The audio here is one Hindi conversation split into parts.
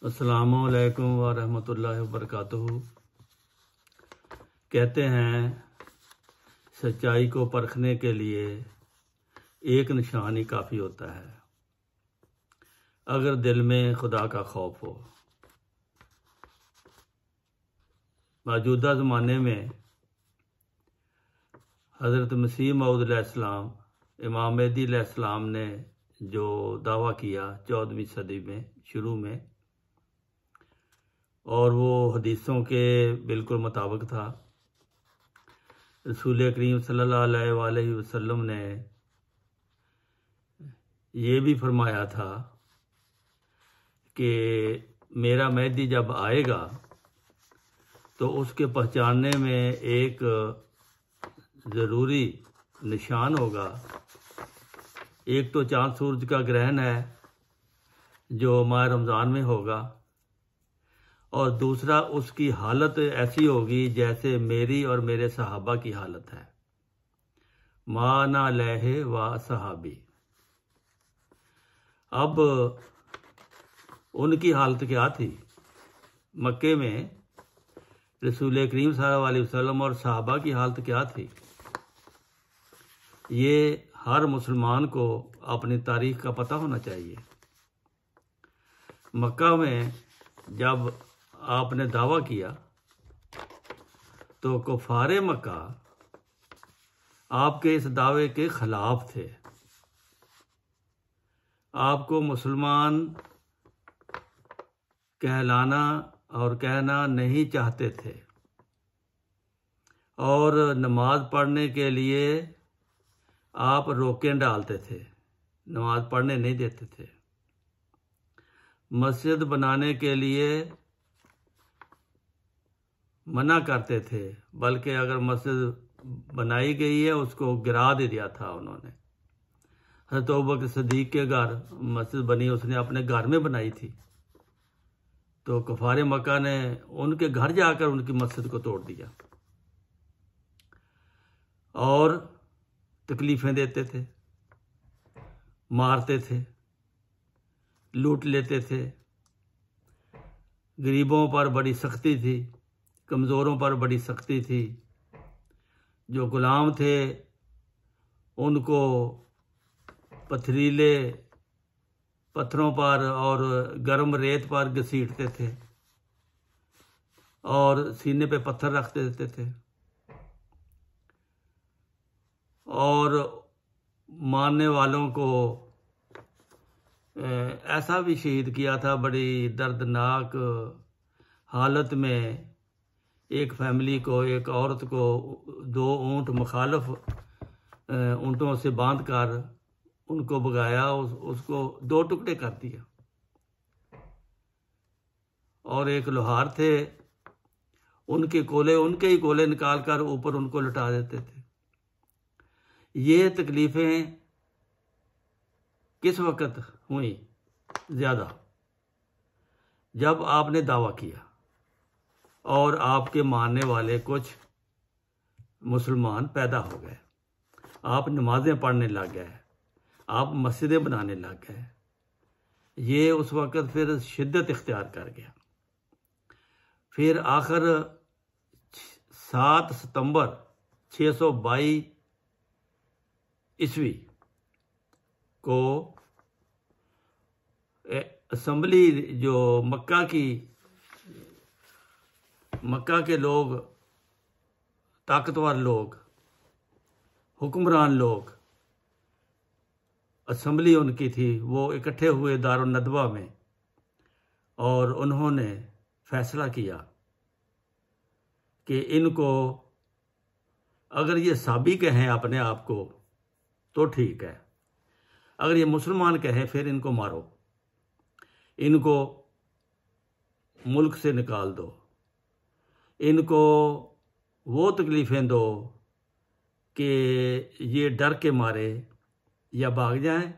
अस्सलामुअलैकुम वरहमतुल्लाहि वबरकातुहू। कहते हैं सच्चाई को परखने के लिए एक निशान ही काफ़ी होता है, अगर दिल में खुदा का खौफ हो। मौजूदा ज़माने में हज़रत मसीह मऊद अलैहिस्सलाम, इमाम मेहदी अलैहिस्सलाम ने जो दावा किया 14वीं सदी में शुरू में, और वो हदीसों के बिल्कुल मुताबिक था। रसूल करीम सल्लल्लाहु अलैहि वसल्लम ने ये भी फरमाया था कि मेरा मेहदी जब आएगा तो उसके पहचानने में एक ज़रूरी निशान होगा। एक तो चाँद सूरज का ग्रहण है जो माह रमज़ान में होगा, और दूसरा उसकी हालत ऐसी होगी जैसे मेरी और मेरे सहाबा की हालत है, माना लहे व सहाबी। अब उनकी हालत क्या थी? मक्के में रसूल करीम सल्लल्लाहु अलैहि वसल्लम और सहाबा की हालत क्या थी? ये हर मुसलमान को अपनी तारीख का पता होना चाहिए। मक्का में जब आपने दावा किया तो कुफारे मक्का आपके इस दावे के खिलाफ थे, आपको मुसलमान कहलाना और कहना नहीं चाहते थे, और नमाज पढ़ने के लिए आप रोकें डालते थे, नमाज पढ़ने नहीं देते थे। मस्जिद बनाने के लिए मना करते थे, बल्कि अगर मस्जिद बनाई गई है उसको गिरा दे दिया था उन्होंने। हज़रत अबू बकर सिद्दीक़ के घर मस्जिद बनी, उसने अपने घर में बनाई थी, तो कुफारे मक्का ने उनके घर जाकर उनकी मस्जिद को तोड़ दिया और तकलीफ़ें देते थे, मारते थे, लूट लेते थे। गरीबों पर बड़ी सख्ती थी, कमज़ोरों पर बड़ी सख्ती थी। जो गुलाम थे उनको पथरीले पत्थरों पर और गर्म रेत पर घसीटते थे और सीने पे पत्थर रख देते थे, और मारने वालों को ऐसा भी शहीद किया था बड़ी दर्दनाक हालत में। एक फैमिली को, एक औरत को 2 ऊँट मुखालफ ऊँटों से बांध कर उनको भगाया, उसको 2 टुकड़े कर दिया। और एक लोहार थे, उनके ही कोले निकाल कर ऊपर उनको लुटा देते थे। ये तकलीफ़ें किस वक़्त हुई ज़्यादा? जब आपने दावा किया और आपके मानने वाले कुछ मुसलमान पैदा हो गए, आप नमाज़ें पढ़ने लग गए, आप मस्जिदें बनाने लग गए। ये उस वक़्त फिर शिद्दत इख्तियार कर गया। फिर आखिर 7 सितंबर 622 ईस्वी को असम्बली, जो मक्का के लोग, ताकतवर लोग, हुक्मरान लोग, असम्बली उनकी थी, वो इकट्ठे हुए दारुन नदवा में, और उन्होंने फैसला किया कि इनको, अगर ये साबी कहें अपने आप को तो ठीक है, अगर ये मुसलमान कहें फिर इनको मारो, इनको मुल्क से निकाल दो, इनको वो तकलीफ़ें दो कि ये डर के मारे या भाग जाएं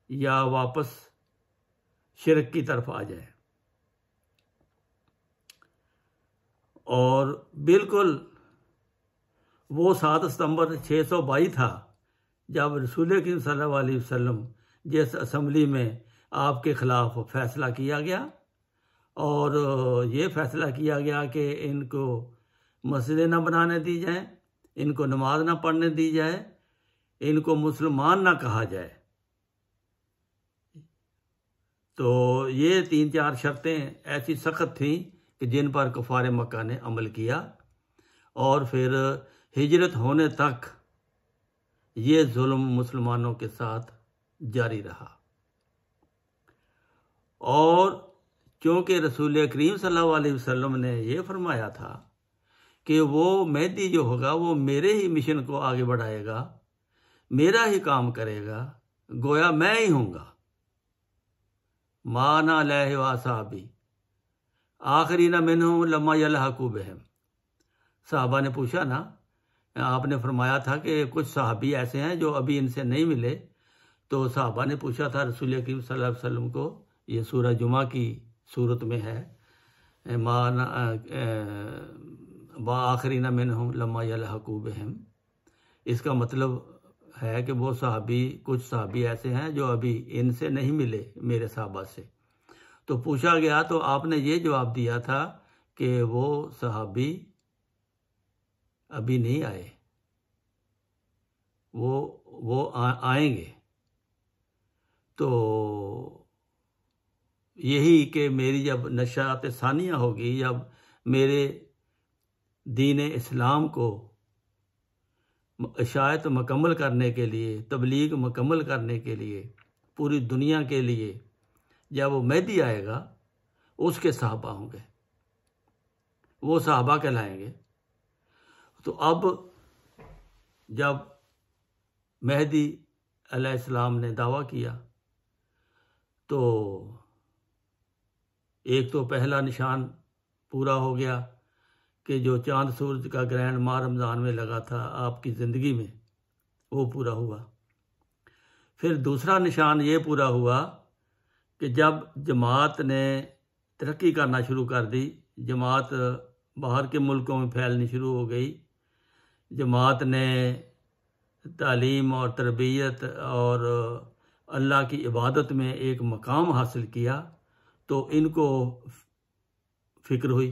या वापस शिरक की तरफ आ जाएं। और बिल्कुल वो 7 सितंबर 622 था जब रसूल करीम सल्लल्लाहु अलैहि वसल्लम जिस असम्बली में आपके ख़िलाफ़ फैसला किया गया, और ये फैसला किया गया कि इनको मस्जिदें ना बनाने दी जाए, इनको नमाज ना पढ़ने दी जाए, इनको मुसलमान ना कहा जाए। तो ये 3-4 शर्तें ऐसी सख्त थीं कि जिन पर कुफार मक्का ने अमल किया, और फिर हिजरत होने तक ये जुल्म मुसलमानों के साथ जारी रहा। और क्योंकि रसूल करीम सल्लल्लाहु अलैहि वसल्लम ने ये फरमाया था कि वो मेहदी जो होगा वो मेरे ही मिशन को आगे बढ़ाएगा, मेरा ही काम करेगा, गोया मैं ही हूँगा। माना लह वासाबी आखिरी ना मिनहुम लम्मा यलहकू बिहिम। साहबा ने पूछा ना, आपने फरमाया था कि कुछ सहाबी ऐसे हैं जो अभी इनसे नहीं मिले। तो साहबा ने पूछा था रसूल करीम सल्लल्लाहु अलैहि वसल्लम को, ये सूरह जुमा की सूरत में है, माना आखिरी ना मिनहुम लम्मा यलहकू बिहिम। इसका मतलब है कि वो सहाबी, कुछ सहाबी ऐसे हैं जो अभी इनसे नहीं मिले, मेरे साहबा से। तो पूछा गया तो आपने ये जवाब दिया था कि वो सहाबी अभी नहीं आए, वो आएंगे। तो यही कि मेरी जब नशात सानिया होगी, जब मेरे दीन इस्लाम को इशाअत मुकम्मल करने के लिए, तबलीग मुकम्मल करने के लिए, पूरी दुनिया के लिए जब वो मेहदी आएगा, उसके सहाबा होंगे, वो सहाबा कहलाएंगे। तो अब जब मेहदी अलैहिस्सलाम ने दावा किया, तो एक तो पहला निशान पूरा हो गया कि जो चांद सूरज का ग्रहण माह रमज़ान में लगा था आपकी ज़िंदगी में, वो पूरा हुआ। फिर दूसरा निशान ये पूरा हुआ कि जब जमात ने तरक्की करना शुरू कर दी, जमात बाहर के मुल्कों में फैलनी शुरू हो गई, जमात ने तालीम और तरबियत और अल्लाह की इबादत में एक मकाम हासिल किया, तो इनको फ़िक्र हुई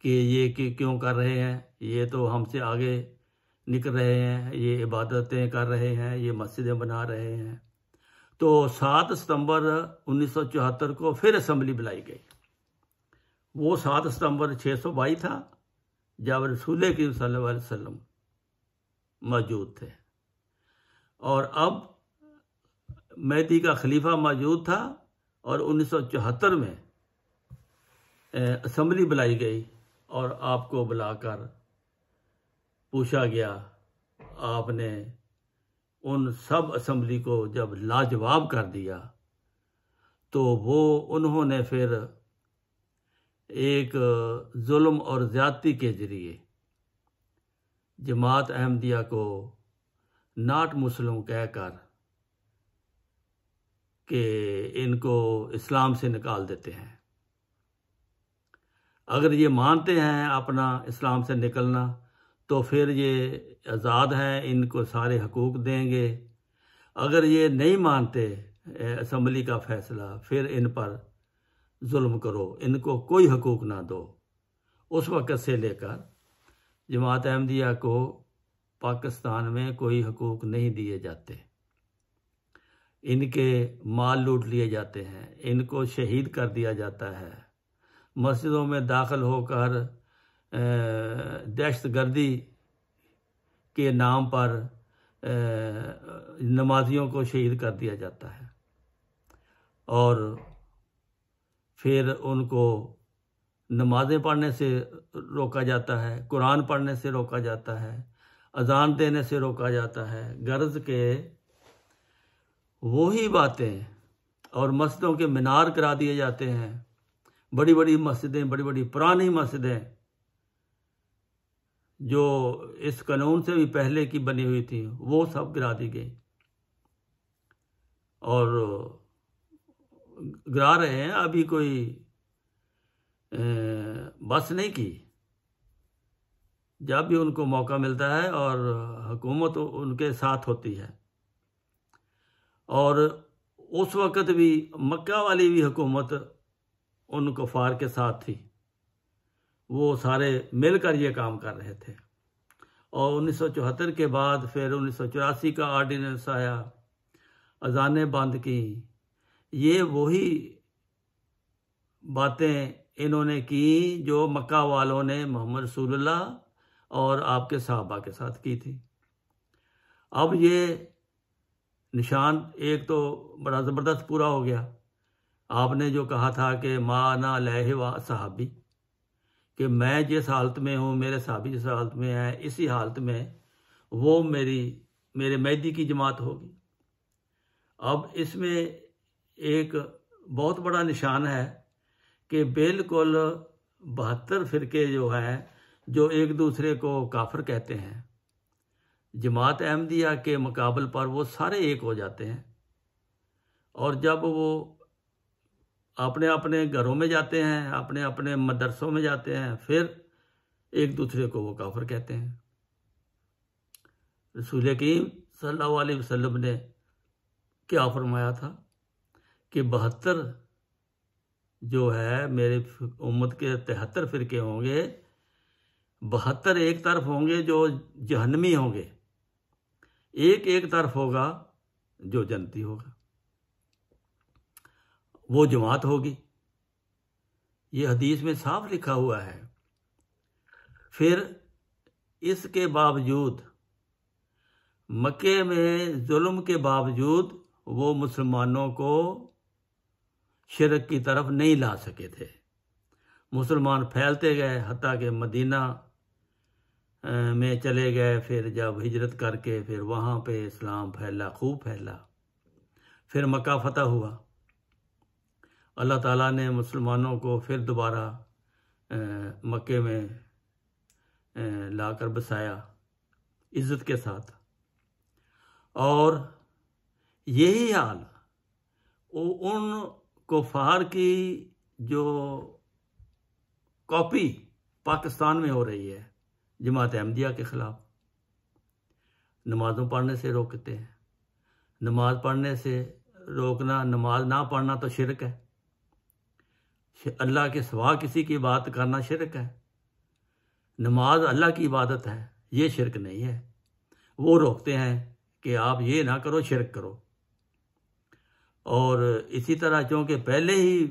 कि ये क्यों कर रहे हैं, ये तो हमसे आगे निकल रहे हैं, ये इबादतें कर रहे हैं, ये मस्जिदें बना रहे हैं। तो 7 सितंबर 1974 को फिर असम्बली बुलाई गई। वो 7 सितंबर 622 था जब रसूल करीम सल्लल्लाहु अलैहि वसल्लम मौजूद थे, और अब मेहदी का खलीफा मौजूद था, और 1974 में असम्बली बुलाई गई और आपको बुलाकर पूछा गया। आपने उन सब असम्बली को जब लाजवाब कर दिया, तो वो उन्होंने फिर एक जुल्म और ज़्यादती के ज़रिए जमात अहमदिया को नाट मुस्लिम कहकर कि इनको इस्लाम से निकाल देते हैं। अगर ये मानते हैं अपना इस्लाम से निकलना, तो फिर ये आज़ाद हैं, इनको सारे हकूक़ देंगे। अगर ये नहीं मानते असम्बली का फ़ैसला, फिर इन पर जुल्म करो, इनको कोई हकूक़ ना दो। उस वक़्त से लेकर जमात अहमदिया को पाकिस्तान में कोई हकूक़ नहीं दिए जाते, इनके माल लूट लिए जाते हैं, इनको शहीद कर दिया जाता है, मस्जिदों में दाखिल होकर दहशतगर्दी के नाम पर नमाजियों को शहीद कर दिया जाता है, और फिर उनको नमाज़ें पढ़ने से रोका जाता है, कुरान पढ़ने से रोका जाता है, अजान देने से रोका जाता है, गर्ज के वही बातें, और मस्जिदों के मीनार करा दिए जाते हैं। बड़ी बड़ी मस्जिदें, बड़ी बड़ी पुरानी मस्जिदें जो इस कानून से भी पहले की बनी हुई थी, वो सब गिरा दी गई, और गिरा रहे हैं। अभी कोई बस नहीं की, जब भी उनको मौका मिलता है, और हुकूमत उनके साथ होती है। और उस वक़्त भी मक्का वाली भी हुकूमत उन कुफार के साथ थी, वो सारे मिलकर ये काम कर रहे थे। और 1974 के बाद फिर 1984 का ऑर्डिनेंस आया, अजानें बंद की। ये वही बातें इन्होंने की जो मक्का वालों ने मोहम्मद रसूलुल्लाह और आपके सहाबा के साथ की थी। अब ये निशान एक तो बड़ा ज़बरदस्त पूरा हो गया। आपने जो कहा था कि माना अलैहि व सहाबी, कि मैं जिस हालत में हूँ, मेरे सहाबी जिस हालत में है, इसी हालत में वो मेरे मेहदी की जमात होगी। अब इसमें एक बहुत बड़ा निशान है कि बिल्कुल 72 फिरके जो हैं, जो एक दूसरे को काफिर कहते हैं, जमात अहमदिया के मुकाबल पर वो सारे एक हो जाते हैं। और जब वो अपने अपने घरों में जाते हैं, अपने अपने मदरसों में जाते हैं, फिर एक दूसरे को वो काफिर कहते हैं। रसूल करीम सल्लल्लाहु अलैहि वसल्लम ने क्या फरमाया था कि 72 जो है मेरे उम्मत के 73 फिरके होंगे, 72 एक तरफ होंगे जो जहन्नमी होंगे, एक तरफ होगा जो जन्नती होगा, वो जमात होगी। ये हदीस में साफ लिखा हुआ है। फिर इसके बावजूद, मक्के में जुल्म के बावजूद, वो मुसलमानों को शिरक की तरफ नहीं ला सके थे। मुसलमान फैलते गए, हत्ता के मदीना में चले गए। फिर जब हिजरत करके फिर वहाँ पे इस्लाम फैला, खूब फैला। फिर मक्का फतह हुआ, अल्लाह ताला ने मुसलमानों को फिर दोबारा मक्के में लाकर बसाया इज़्ज़त के साथ। और यही हाल उन कुफार की जो कॉपी पाकिस्तान में हो रही है जमात अहमदिया के ख़िलाफ़। नमाज़ों पढ़ने से रोकते हैं, नमाज पढ़ने से रोकना, नमाज ना पढ़ना तो शिरक है। अल्लाह के सिवा किसी की बात करना शिरक है। नमाज अल्लाह की इबादत है, ये शिरक नहीं है। वो रोकते हैं कि आप ये ना करो, शिरक करो। और इसी तरह चूँकि पहले ही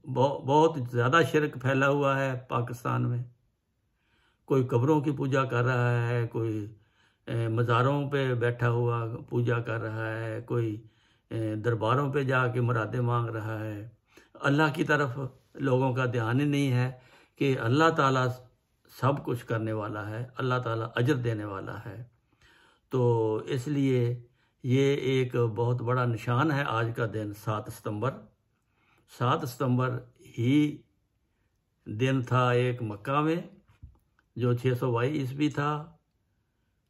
बहुत ज़्यादा शिरक फैला हुआ है पाकिस्तान में, कोई कब्रों की पूजा कर रहा है, कोई मज़ारों पे बैठा हुआ पूजा कर रहा है, कोई दरबारों पे जाके मुरादें मांग रहा है। अल्लाह की तरफ लोगों का ध्यान ही नहीं है कि अल्लाह ताला सब कुछ करने वाला है, अल्लाह ताला अजर देने वाला है। तो इसलिए ये एक बहुत बड़ा निशान है आज का दिन, 7 सितंबर। 7 सितंबर ही दिन था एक मक्का में जो 622 ईस्वी था,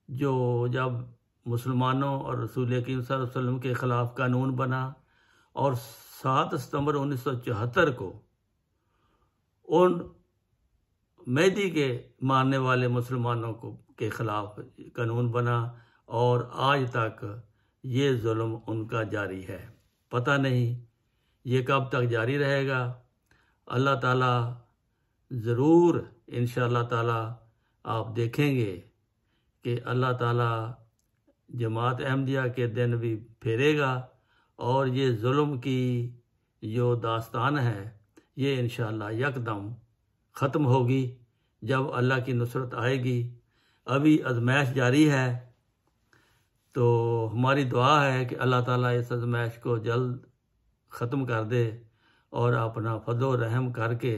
जो जब मुसलमानों और रसूल करीम सल्लल्लाहु अलैहि वसल्लम के ख़िलाफ़ कानून बना। और 7 सितंबर 1974 को उन मेहदी के मानने वाले मुसलमानों को के ख़िलाफ़ कानून बना। और आज तक ये जुल्म उनका जारी है। पता नहीं ये कब तक जारी रहेगा। अल्लाह ताला ज़रूर इंशाअल्लाह ताला आप देखेंगे कि अल्लाह ताला जमात अहमदिया के दिन भी फेरेगा और ये जुल्म की जो दास्तान है ये इंशाअल्लाह यकदम ख़त्म होगी जब अल्लाह की नुसरत आएगी। अभी आज़माइश जारी है, तो हमारी दुआ है कि अल्लाह ताला इस आज़माइश को जल्द ख़त्म कर दे और अपना फज़ल रहम करके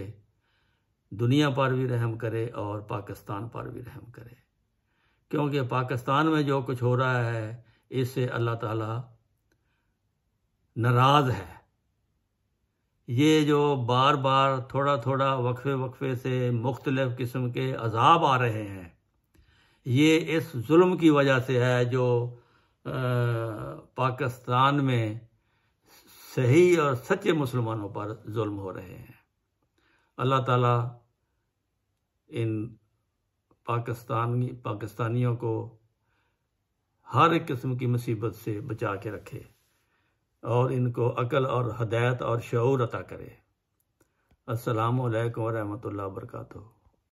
दुनिया पर भी रहम करे और पाकिस्तान पर भी रहम करे। क्योंकि पाकिस्तान में जो कुछ हो रहा है इससे अल्लाह ताला नाराज़ है। ये जो बार बार थोड़ा थोड़ा वक्फे से मुख्तलिफ़ किस्म के अज़ाब आ रहे हैं, ये इस जुल्म की वजह से है जो पाकिस्तान में सही और सच्चे मुसलमानों पर जुल्म हो रहे हैं। अल्लाह ताला इन पाकिस्तानियों को हर एक किस्म की मुसीबत से बचा के रखे और इनको अक्ल और हदायत और शऊर अता करे। अस्सलामु अलैकुम व रहमतुल्लाहि व बरकातुहू।